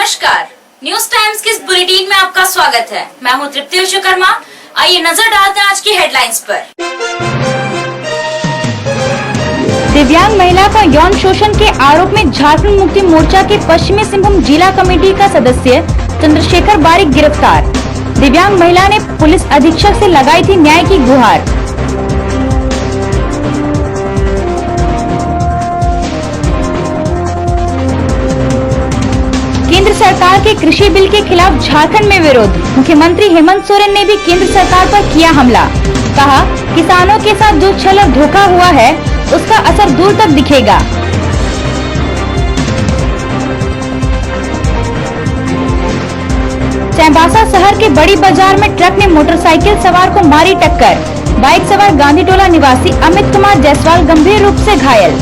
नमस्कार, news times के इस बुलेटिन में आपका स्वागत है। मैं हूं तृप्ति विश्वकर्मा। आइए नजर डालते हैं आज की हेडलाइंस पर। दिव्यांग महिला का यौन शोषण के आरोप में झारखंड मुक्ति मोर्चा के पश्चिमी सिंहभूम जिला कमेटी का सदस्य चंद्रशेखर बारिक गिरफ्तार। दिव्यांग महिला ने पुलिस अधीक्षक से लगाई थी न्याय की गुहार। केंद्र सरकार के कृषि बिल के खिलाफ झारखंड में विरोध। मुख्यमंत्री हेमंत सोरेन ने भी केंद्र सरकार पर किया हमला। कहा, किसानों के साथ जो छल और धोखा हुआ है उसका असर दूर तक दिखेगा। चाईबासा शहर के बड़ी बाजार में ट्रक ने मोटरसाइकिल सवार को मारी टक्कर। बाइक सवार गांधी टोला निवासी अमित कुमार जायसवाल गंभीर रूप से घायल।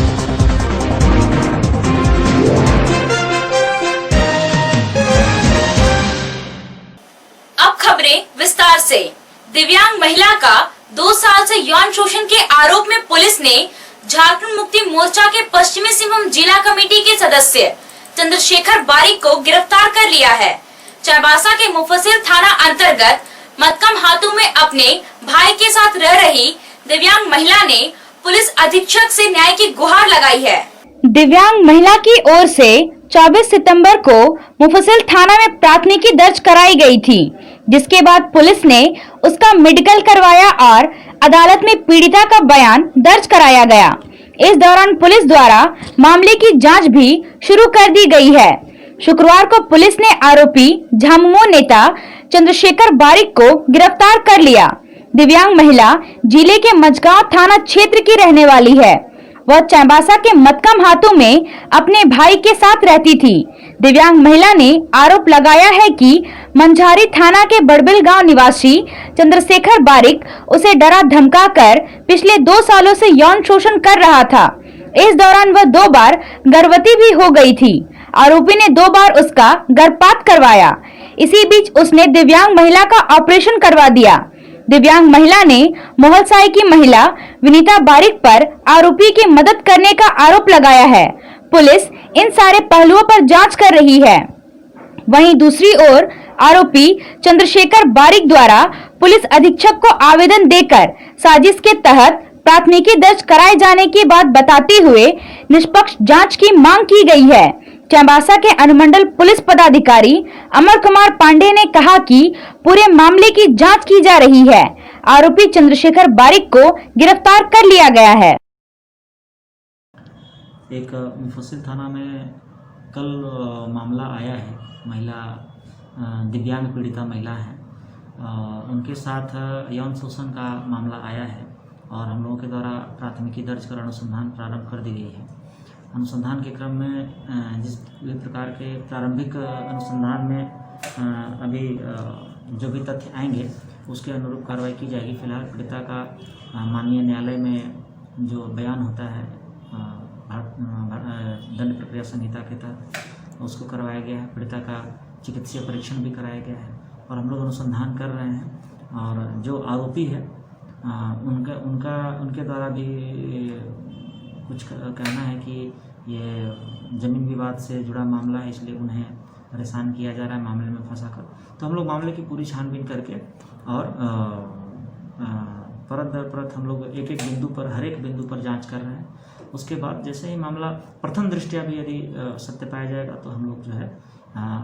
अब खबरें विस्तार से। दिव्यांग महिला का 2 साल से यौन शोषण के आरोप में पुलिस ने झारखंड मुक्ति मोर्चा के पश्चिमी सिंहभूम जिला कमेटी के सदस्य चंद्रशेखर बारिक को गिरफ्तार कर लिया है। चाईबासा के मुफस्सिल थाना अंतर्गत मतकम हाथू में अपने भाई के साथ रह रही दिव्यांग महिला ने पुलिस अधीक्षक से न्याय की गुहार लगाई है। दिव्यांग महिला की ओर से 24 सितंबर को मुफस्सिल थाना में प्राथमिकी दर्ज कराई गई थी, जिसके बाद पुलिस ने उसका मेडिकल करवाया और अदालत में पीड़िता का बयान दर्ज कराया गया। इस दौरान पुलिस द्वारा मामले की जांच भी शुरू कर दी गई है। शुक्रवार को पुलिस ने आरोपी झामुमो नेता चंद्रशेखर बारिक को गिरफ्तार कर लिया। दिव्यांग महिला जिले के मझगांव थाना क्षेत्र की रहने वाली है। वह चाईबासा के मतकम हाथू में अपने भाई के साथ रहती थी। दिव्यांग महिला ने आरोप लगाया है कि मंझारी थाना के बड़बिल गांव निवासी चंद्रशेखर बारिक उसे डरा धमकाकर पिछले 2 सालों से यौन शोषण कर रहा था। इस दौरान वह 2 बार गर्भवती भी हो गई थी। आरोपी ने 2 बार उसका गर्भपात करवाया। इसी बीच उसने दिव्यांग महिला का ऑपरेशन करवा दिया। दिव्यांग महिला ने मोहलसाई की महिला विनीता बारिक पर आरोपी की मदद करने का आरोप लगाया है। पुलिस इन सारे पहलुओं पर जांच कर रही है। वहीं दूसरी ओर आरोपी चंद्रशेखर बारिक द्वारा पुलिस अधीक्षक को आवेदन देकर साजिश के तहत प्राथमिकी दर्ज कराए जाने की बात बताते हुए निष्पक्ष जांच की मांग की गई है। चाईबासा के अनुमंडल पुलिस पदाधिकारी अमर कुमार पांडे ने कहा कि पूरे मामले की जांच की जा रही है। आरोपी चंद्रशेखर बारिक को गिरफ्तार कर लिया गया है। एक मुफस्सिल थाना में कल मामला आया है। महिला दिव्यांग पीड़िता महिला है, उनके साथ यौन शोषण का मामला आया है और हम लोगों के द्वारा प्राथमिकी दर्ज कर अनुसंधान प्रारंभ कर दी गई है। अनुसंधान के क्रम में जिस भी प्रकार के प्रारंभिक अनुसंधान में अभी जो भी तथ्य आएंगे उसके अनुरूप कार्रवाई की जाएगी। फिलहाल पीड़िता का माननीय न्यायालय में जो बयान होता है दंड प्रक्रिया संहिता के तहत उसको करवाया गया है। पीड़िता का चिकित्सीय परीक्षण भी कराया गया है और हम लोग अनुसंधान कर रहे हैं। और जो आरोपी है उनके द्वारा भी कुछ कहना है कि ये ज़मीन विवाद से जुड़ा मामला है, इसलिए उन्हें परेशान किया जा रहा है मामले में फंसाकर। तो हम लोग मामले की पूरी छानबीन करके और परत दर परत हम लोग एक एक बिंदु पर हर एक बिंदु पर जांच कर रहे हैं। उसके बाद जैसे ही मामला प्रथम दृष्टया भी यदि सत्य पाया जाएगा तो हम लोग जो है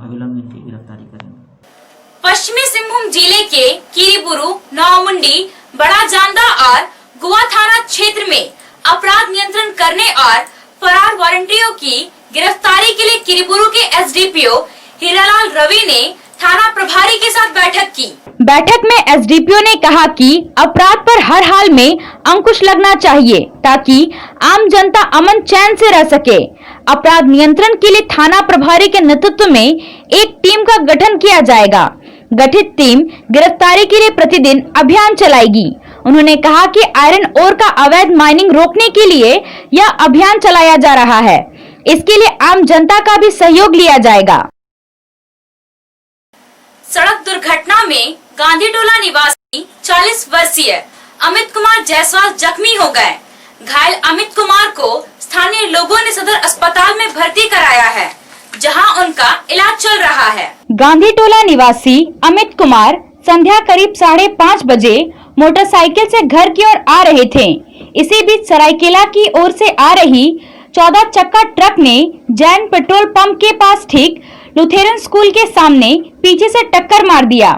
अविलंब इनकी गिरफ्तारी करेंगे। पश्चिमी सिंहभूम जिले के किरीबुरु, नौमुंडी, बड़ा जांदा और गुवा थाना क्षेत्र में अपराध नियंत्रण करने और फरार वारंटियों की गिरफ्तारी के लिए किरीबुरु के एसडीपीओ हीरालाल रवि ने थाना प्रभारी के साथ बैठक की। बैठक में एसडीपीओ ने कहा कि अपराध पर हर हाल में अंकुश लगना चाहिए ताकि आम जनता अमन चैन से रह सके। अपराध नियंत्रण के लिए थाना प्रभारी के नेतृत्व में एक टीम का गठन किया जाएगा। गठित टीम गिरफ्तारी के लिए प्रतिदिन अभियान चलाएगी। उन्होंने कहा कि आयरन ओर का अवैध माइनिंग रोकने के लिए यह अभियान चलाया जा रहा है। इसके लिए आम जनता का भी सहयोग लिया जाएगा। सड़क दुर्घटना में गांधी टोला निवासी 40 वर्षीय अमित कुमार जायसवाल जख्मी हो गए। घायल अमित कुमार को स्थानीय लोगों ने सदर अस्पताल में भर्ती कराया है, जहां जहां उनका इलाज चल रहा है। गांधी टोला निवासी अमित कुमार संध्या करीब 5:30 बजे मोटरसाइकिल से घर की ओर आ रहे थे। इसी बीच सरायकेला की ओर से आ रही 14 चक्का ट्रक ने जैन पेट्रोल पंप के पास ठीक लुथेरन स्कूल के सामने पीछे से टक्कर मार दिया।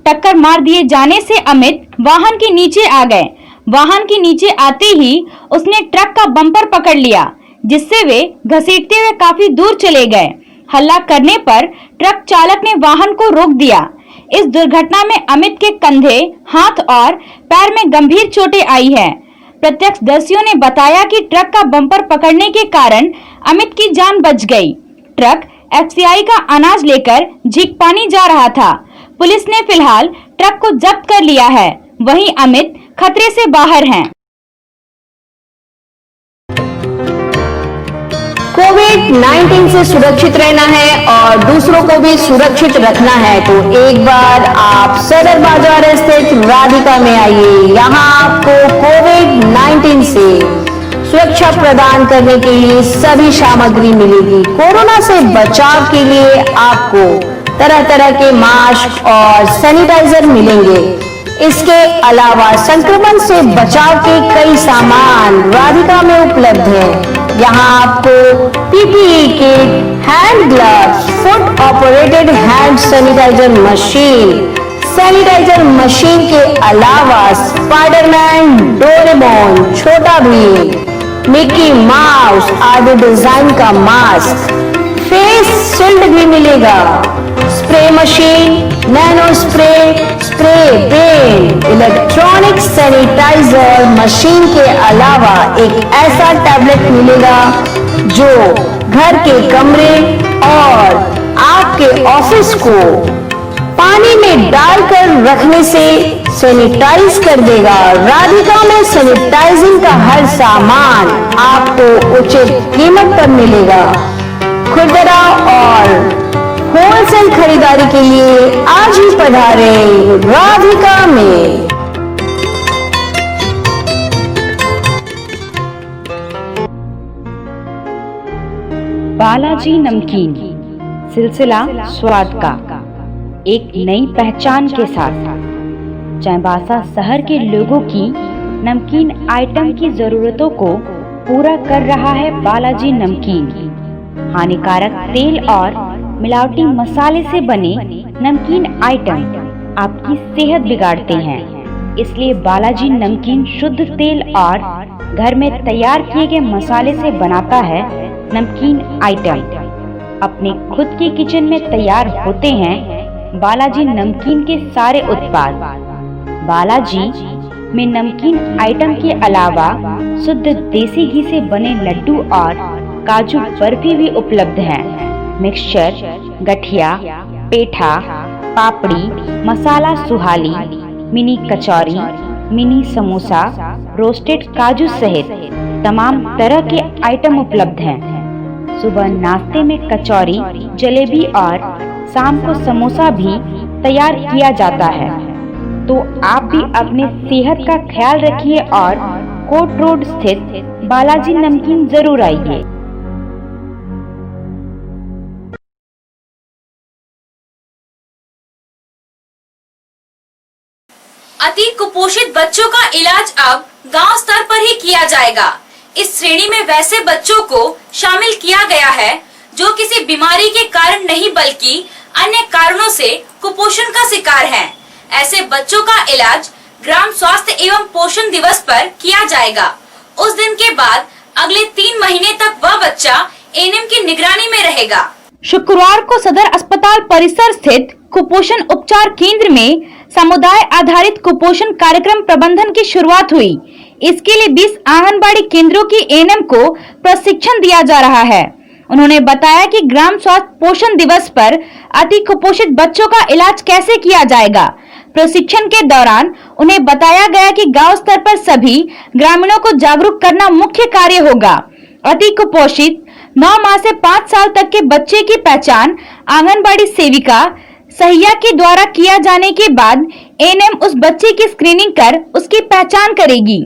टक्कर मार दिए जाने से अमित वाहन के नीचे आ गए। वाहन के नीचे आते ही उसने ट्रक का बम्पर पकड़ लिया, जिससे वे घसीटते हुए काफी दूर चले गए। हल्ला करने पर ट्रक चालक ने वाहन को रोक दिया। इस दुर्घटना में अमित के कंधे, हाथ और पैर में गंभीर चोटें आई है। प्रत्यक्षदर्शियों ने बताया कि ट्रक का बम्पर पकड़ने के कारण अमित की जान बच गई। ट्रक एफसीआई का अनाज लेकर झींकपानी जा रहा था। पुलिस ने फिलहाल ट्रक को जब्त कर लिया है। वहीं अमित खतरे से बाहर हैं। कोविड-19 से सुरक्षित रहना है और दूसरों को भी सुरक्षित रखना है तो एक बार आप सदर बाजार स्थित राधिका में आइए। यहाँ आपको कोविड-19 से सुरक्षा प्रदान करने के लिए सभी सामग्री मिलेगी। कोरोना से बचाव के लिए आपको तरह तरह के मास्क और सैनिटाइजर मिलेंगे। इसके अलावा संक्रमण से बचाव के कई सामान राधिका में उपलब्ध हैं। यहाँ आपको PPE kit, hand gloves, foot operated hand sanitizer machine के अलावा Spiderman, Doraemon, Chhota Bheem, Mickey Mouse आदि डिजाइन का मास्क, फेस शील्ड भी मिलेगा। Spray machine, nano spray, spray pen, electronic sanitizer machine के अलावा एक ऐसा टैबलेट मिलेगा जो घर के कमरे और आपके ऑफिस को पानी में डालकर रखने से सैनिटाइज कर देगा। राधिका में सैनिटाइजिंग का हर सामान आपको उचित कीमत पर मिलेगा। खुदरा और होलसेल खरीदारी के लिए आज ही पधारे राधिका में। बालाजी नमकीन, सिलसिला स्वाद का एक नई पहचान के साथ चाईबासा शहर के लोगों की नमकीन आइटम की जरूरतों को पूरा कर रहा है बालाजी नमकीन। हानिकारक तेल और मिलावटी मसाले से बने नमकीन आइटम आपकी सेहत बिगाड़ते हैं। इसलिए बालाजी नमकीन शुद्ध तेल और घर में तैयार किए गए मसाले से बनाता है नमकीन आइटम। अपने खुद के किचन में तैयार होते हैं बालाजी नमकीन के सारे उत्पाद। बालाजी में नमकीन आइटम के अलावा शुद्ध देसी घी से बने लड्डू और काजू बर्फी भी उपलब्ध है। मिक्सचर, गठिया, पेठा, पापड़ी, मसाला सुहाली, मिनी कचौरी, मिनी समोसा, रोस्टेड काजू सहित तमाम तरह के आइटम उपलब्ध हैं। सुबह नाश्ते में कचौरी, जलेबी और शाम को समोसा भी तैयार किया जाता है। तो आप भी अपने सेहत का ख्याल रखिए और कोट रोड स्थित बालाजी नमकीन जरूर आइए। अति कुपोषित बच्चों का इलाज अब गांव स्तर पर ही किया जाएगा। इस श्रेणी में वैसे बच्चों को शामिल किया गया है जो किसी बीमारी के कारण नहीं बल्कि अन्य कारणों से कुपोषण का शिकार हैं। ऐसे बच्चों का इलाज ग्राम स्वास्थ्य एवं पोषण दिवस पर किया जाएगा। उस दिन के बाद अगले 3 महीने तक वह बच्चा एएनएम की निगरानी में रहेगा। शुक्रवार को सदर अस्पताल परिसर स्थित कुपोषण उपचार केंद्र में समुदाय आधारित कुपोषण कार्यक्रम प्रबंधन की शुरुआत हुई। इसके लिए 20 आंगनबाड़ी केंद्रों की एएनएम को प्रशिक्षण दिया जा रहा है। उन्होंने बताया कि ग्राम स्वास्थ्य पोषण दिवस पर अति कुपोषित बच्चों का इलाज कैसे किया जाएगा। प्रशिक्षण के दौरान उन्हें बताया गया कि गांव स्तर पर सभी ग्रामीणों को जागरूक करना मुख्य कार्य होगा। अति कुपोषित 9 माह से 5 साल तक के बच्चे की पहचान आंगनबाड़ी सेविका सहिया के द्वारा किया जाने के बाद एएनएम उस बच्चे की स्क्रीनिंग कर उसकी पहचान करेगी।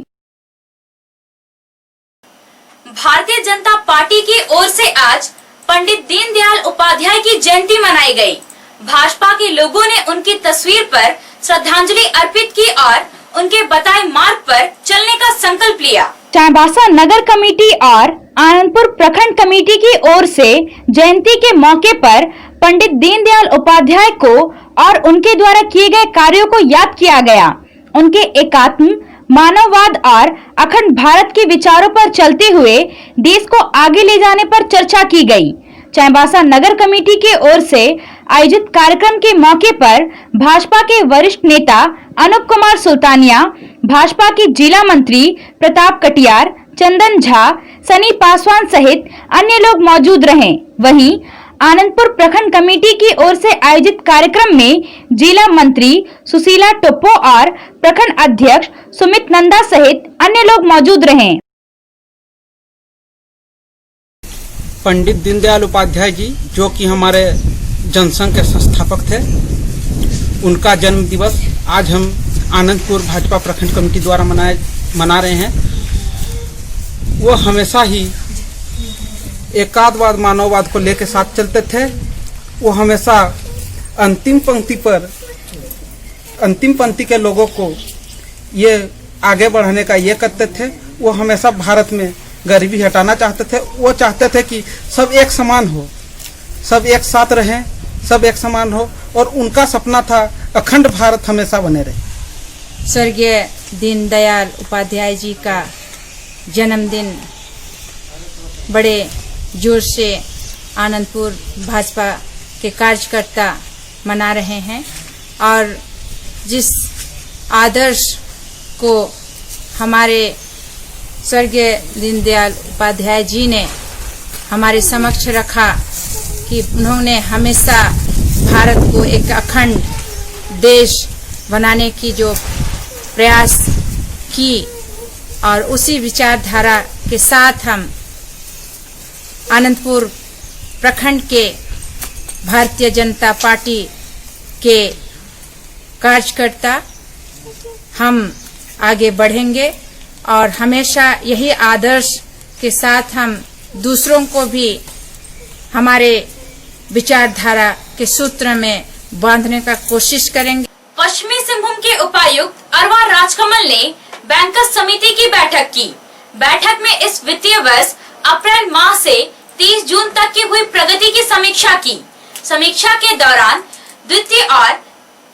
भारतीय जनता पार्टी की ओर से आज पंडित दीनदयाल उपाध्याय की जयंती मनाई गई। भाजपा के लोगों ने उनकी तस्वीर पर श्रद्धांजलि अर्पित की और उनके बताए मार्ग पर चलने का संकल्प लिया। चाईबासा नगर कमेटी और आनंदपुर प्रखंड कमेटी की ओर से जयंती के मौके पर पंडित दीनदयाल उपाध्याय को और उनके द्वारा किए गए कार्यों को याद किया गया। उनके एकात्म, मानववाद और अखंड भारत के विचारों पर चलते हुए देश को आगे ले जाने पर चर्चा की गई। चाईबासा नगर कमेटी की ओर से आयोजित कार्यक्रम के मौके पर भाजपा के वरिष्ठ नेता अनूप कुमार सुल्तानिया, भाजपा के जिला मंत्री प्रताप कटियार, चंदन झा, सनी पासवान सहित अन्य लोग मौजूद रहे। वहीं आनंदपुर प्रखंड कमेटी की ओर से आयोजित कार्यक्रम में जिला मंत्री सुशीला टोप्पो और प्रखंड अध्यक्ष सुमित नंदा सहित अन्य लोग मौजूद रहे। पंडित दीनदयाल उपाध्याय जी, जो कि हमारे जनसंघ के संस्थापक थे, उनका जन्म दिवस आज हम आनंदपुर भाजपा प्रखंड कमेटी द्वारा मना रहे हैं। वो हमेशा ही एकात्मवाद, मानववाद को लेकर साथ चलते थे। वो हमेशा अंतिम पंक्ति के लोगों को ये आगे बढ़ाने का ये करते थे। वो हमेशा भारत में गरीबी हटाना चाहते थे। वो चाहते थे कि सब एक समान हो, सब एक साथ रहें, सब एक समान हो, और उनका सपना था अखंड भारत हमेशा बने रहे। स्वर्गीय दीनदयाल उपाध्याय जी का जन्मदिन बड़े जोर से आनंदपुर भाजपा के कार्यकर्ता मना रहे हैं और जिस आदर्श को हमारे स्वर्गीय दीनदयाल उपाध्याय जी ने हमारे समक्ष रखा कि उन्होंने हमेशा भारत को एक अखंड देश बनाने की जो प्रयास की, और उसी विचारधारा के साथ हम आनंदपुर प्रखंड के भारतीय जनता पार्टी के कार्यकर्ता हम आगे बढ़ेंगे और हमेशा यही आदर्श के साथ हम दूसरों को भी हमारे विचारधारा के सूत्र में बांधने का कोशिश करेंगे। पश्चिमी सिंहभूम के उपायुक्त अरवा राजकमल ने बैंकर्स समिति की बैठक की। बैठक में इस वित्तीय वर्ष अप्रैल माह से 30 जून तक की हुई प्रगति की समीक्षा की। समीक्षा के दौरान द्वितीय और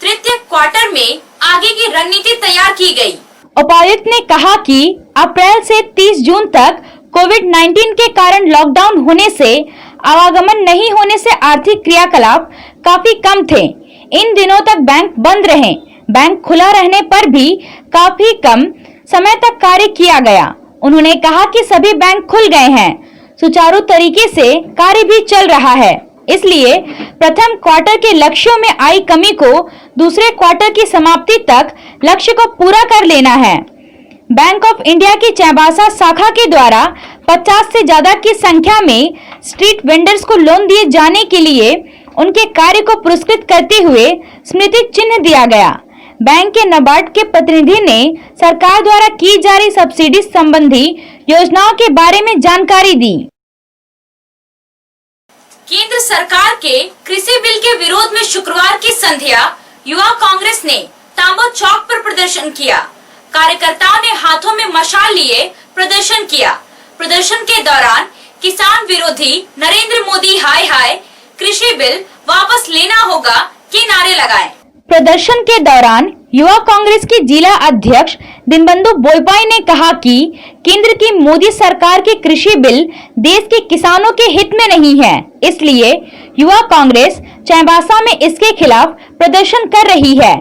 तृतीय क्वार्टर में आगे की रणनीति तैयार की गई। उपायुक्त ने कहा कि अप्रैल से 30 जून तक कोविड-19 के कारण लॉकडाउन होने से आवागमन नहीं होने से आर्थिक क्रियाकलाप काफी कम थे। इन दिनों तक बैंक बंद रहे। बैंक खुला रहने पर भी काफी कम समय तक कार्य किया गया। उन्होंने कहा कि सभी बैंक खुल गए हैं, सुचारू तरीके से कार्य भी चल रहा है, इसलिए प्रथम क्वार्टर के लक्ष्यों में आई कमी को दूसरे क्वार्टर की समाप्ति तक लक्ष्य को पूरा कर लेना है। बैंक ऑफ इंडिया की चाईबासा शाखा के द्वारा 50 से ज्यादा की संख्या में स्ट्रीट वेंडर्स को लोन दिए जाने के लिए उनके कार्य को पुरस्कृत करते हुए स्मृति चिन्ह दिया गया। बैंक के नाबार्ड के प्रतिनिधि ने सरकार द्वारा की जा रही सब्सिडी संबंधी योजनाओं के बारे में जानकारी दी। केंद्र सरकार के कृषि बिल के विरोध में शुक्रवार की संध्या युवा कांग्रेस ने तांबा चौक पर प्रदर्शन किया। कार्यकर्ताओं ने हाथों में मशाल लिए प्रदर्शन किया। प्रदर्शन के दौरान किसान विरोधी नरेंद्र मोदी हाय हाय, कृषि बिल वापस लेना होगा के नारे लगाए। प्रदर्शन के दौरान युवा कांग्रेस के जिला अध्यक्ष दिनबंधु बोईपाई ने कहा कि केंद्र की मोदी सरकार के कृषि बिल देश के किसानों के हित में नहीं है, इसलिए युवा कांग्रेस चाईबासा में इसके खिलाफ प्रदर्शन कर रही है।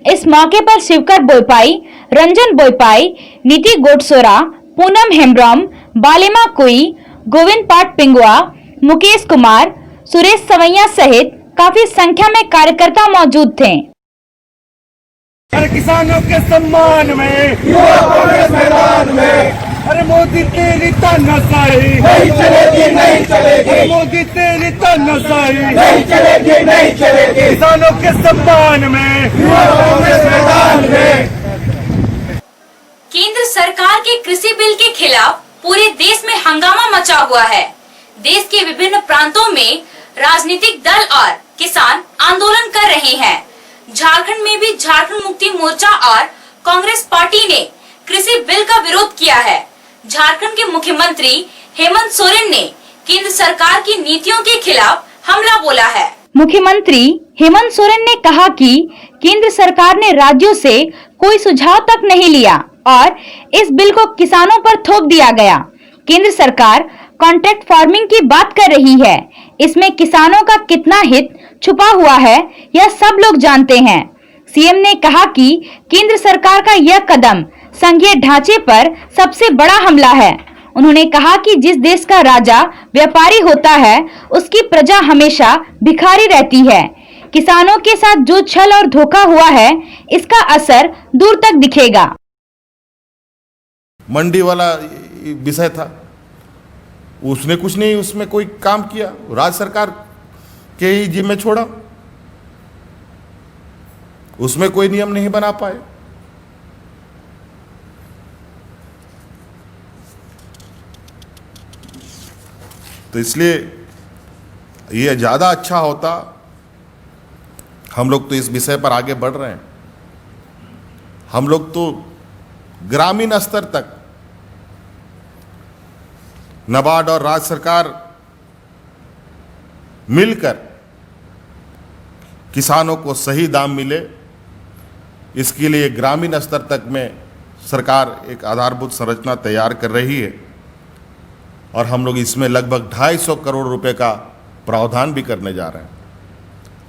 इस मौके पर शिवकर बोईपाई, रंजन बोईपाई, नीति गोडसोरा, पूनम हेम्ब्रम, बालिमा कुई, गोविंद पाट पिंगुआ, मुकेश कुमार, सुरेश सवैया सहित काफी संख्या में कार्यकर्ता मौजूद थे। किसानों के सम्मान में युवा कांग्रेस मैदान में, अरे मोदी तेरी तानाशाही नहीं चलेगी, नहीं चलेगी, अरे मोदी तेरी तानाशाही नहीं चलेगी, नहीं चलेगी। किसानों के सम्मान में युवा कांग्रेस मैदान में। केंद्र सरकार के कृषि बिल के खिलाफ पूरे देश में हंगामा मचा हुआ है। देश के विभिन्न प्रांतों में राजनीतिक दल और किसान आंदोलन कर रहे हैं। झारखंड में भी झारखंड मुक्ति मोर्चा और कांग्रेस पार्टी ने कृषि बिल का विरोध किया है। झारखंड के मुख्यमंत्री हेमंत सोरेन ने केंद्र सरकार की नीतियों के खिलाफ हमला बोला है। मुख्यमंत्री हेमंत सोरेन ने कहा कि केंद्र सरकार ने राज्यों से कोई सुझाव तक नहीं लिया और इस बिल को किसानों पर थोप दिया गया। केंद्र सरकार कॉन्ट्रैक्ट फार्मिंग की बात कर रही है। इसमें किसानों का कितना हित छुपा हुआ है यह सब लोग जानते हैं। सीएम ने कहा कि केंद्र सरकार का यह कदम संघीय ढांचे पर सबसे बड़ा हमला है। उन्होंने कहा कि जिस देश का राजा व्यापारी होता है उसकी प्रजा हमेशा भिखारी रहती है। किसानों के साथ जो छल और धोखा हुआ है इसका असर दूर तक दिखेगा। मंडी वाला विषय था, उसने कुछ नहीं उसमें कोई काम किया, राज्य सरकार के ही जिम्मे छोड़ा, उसमें कोई नियम नहीं बना पाए। तो इसलिए ये ज़्यादा अच्छा होता। हम लोग तो इस विषय पर आगे बढ़ रहे हैं। हम लोग तो ग्रामीण स्तर तक नाबार्ड और राज्य सरकार मिलकर किसानों को सही दाम मिले, इसके लिए ग्रामीण स्तर तक में सरकार एक आधारभूत संरचना तैयार कर रही है और हम लोग इसमें लगभग 250 करोड़ रुपए का प्रावधान भी करने जा रहे हैं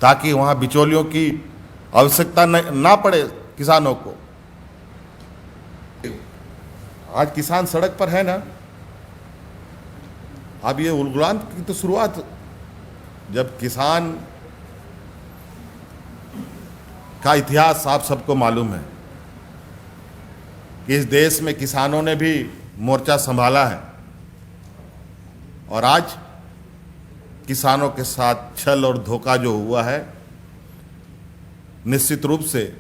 ताकि वहाँ बिचौलियों की आवश्यकता ना पड़े किसानों को। आज किसान सड़क पर है ना, अब ये उलगुलान की तो शुरुआत, जब किसान का इतिहास आप सबको मालूम है कि इस देश में किसानों ने भी मोर्चा संभाला है और आज किसानों के साथ छल और धोखा जो हुआ है, निश्चित रूप से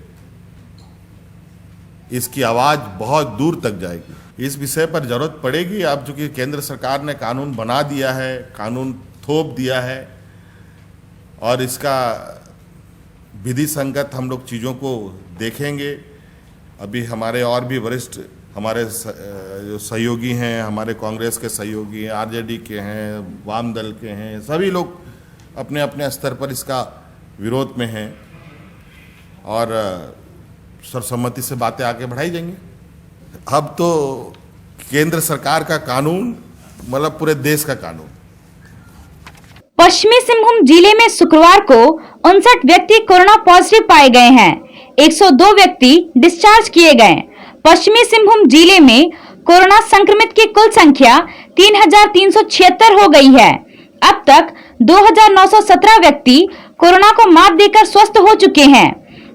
इसकी आवाज़ बहुत दूर तक जाएगी। इस विषय पर जरूरत पड़ेगी। अब चूंकि केंद्र सरकार ने कानून बना दिया है, कानून थोप दिया है और इसका विधि संगत हम लोग चीज़ों को देखेंगे। अभी हमारे और भी वरिष्ठ हमारे जो सहयोगी हैं, हमारे कांग्रेस के सहयोगी हैं, आरजेडी के हैं, वाम दल के हैं, सभी लोग अपने अपने स्तर पर इसका विरोध में हैं और सर्वसम्मति से बातें आगे बढ़ाई जाएंगी। अब तो केंद्र सरकार का कानून मतलब पूरे देश का कानून। पश्चिमी सिंहभूम जिले में शुक्रवार को 59 व्यक्ति कोरोना पॉजिटिव पाए गए हैं। 102 व्यक्ति डिस्चार्ज किए गए। पश्चिमी सिंहभूम जिले में कोरोना संक्रमित की कुल संख्या 3,376 हो गई है। अब तक 2,917 व्यक्ति कोरोना को मात देकर स्वस्थ हो चुके हैं।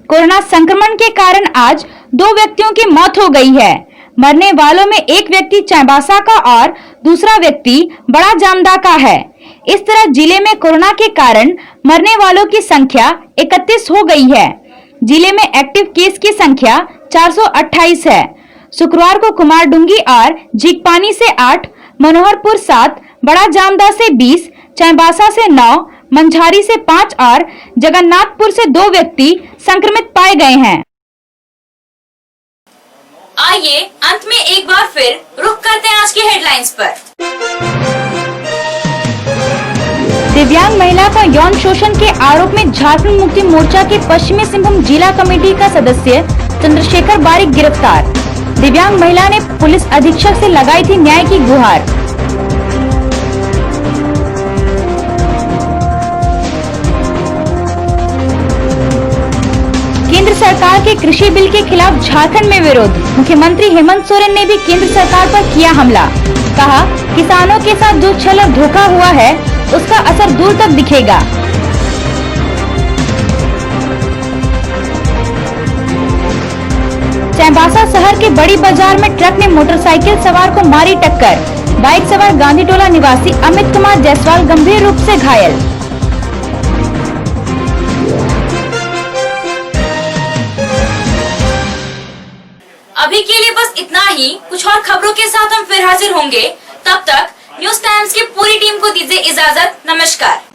कोरोना संक्रमण के कारण आज 2 व्यक्तियों की मौत हो गई है। मरने वालों में एक व्यक्ति चाईबासा का और दूसरा व्यक्ति बड़ा जामदा का है। इस तरह जिले में कोरोना के कारण मरने वालों की संख्या 31 हो गई है। जिले में एक्टिव केस की संख्या 428 है। शुक्रवार को कुमारडुंगी और झीकपानी से 8, मनोहरपुर 7, बड़ा जामदा से 20, चाईबासा से 9, मंझारी से 5 और जगन्नाथपुर से 2 व्यक्ति संक्रमित पाए गए हैं। आइए अंत में एक बार फिर रुख करते हैं आज की हेडलाइंस पर। दिव्यांग महिला का यौन शोषण के आरोप में झारखंड मुक्ति मोर्चा के पश्चिमी सिंहभूम जिला कमेटी का सदस्य चंद्रशेखर बारिक गिरफ्तार। दिव्यांग महिला ने पुलिस अधीक्षक से लगाई थी न्याय की गुहार। केंद्र सरकार के कृषि बिल के खिलाफ झारखंड में विरोध। मुख्यमंत्री हेमंत सोरेन ने भी केंद्र सरकार पर किया हमला। कहा, किसानों के साथ जो छल और धोखा हुआ है उसका असर दूर तक दिखेगा। चाईबासा शहर के बड़ी बाजार में ट्रक ने मोटरसाइकिल सवार को मारी टक्कर। बाइक सवार गांधी टोला निवासी अमित कुमार जायसवाल गंभीर रूप से घायल। अभी के लिए बस इतना ही। कुछ और खबरों के साथ हम फिर हाजिर होंगे। तब तक न्यूज टाइम्स की पूरी टीम को दीजिए इजाजत। नमस्कार।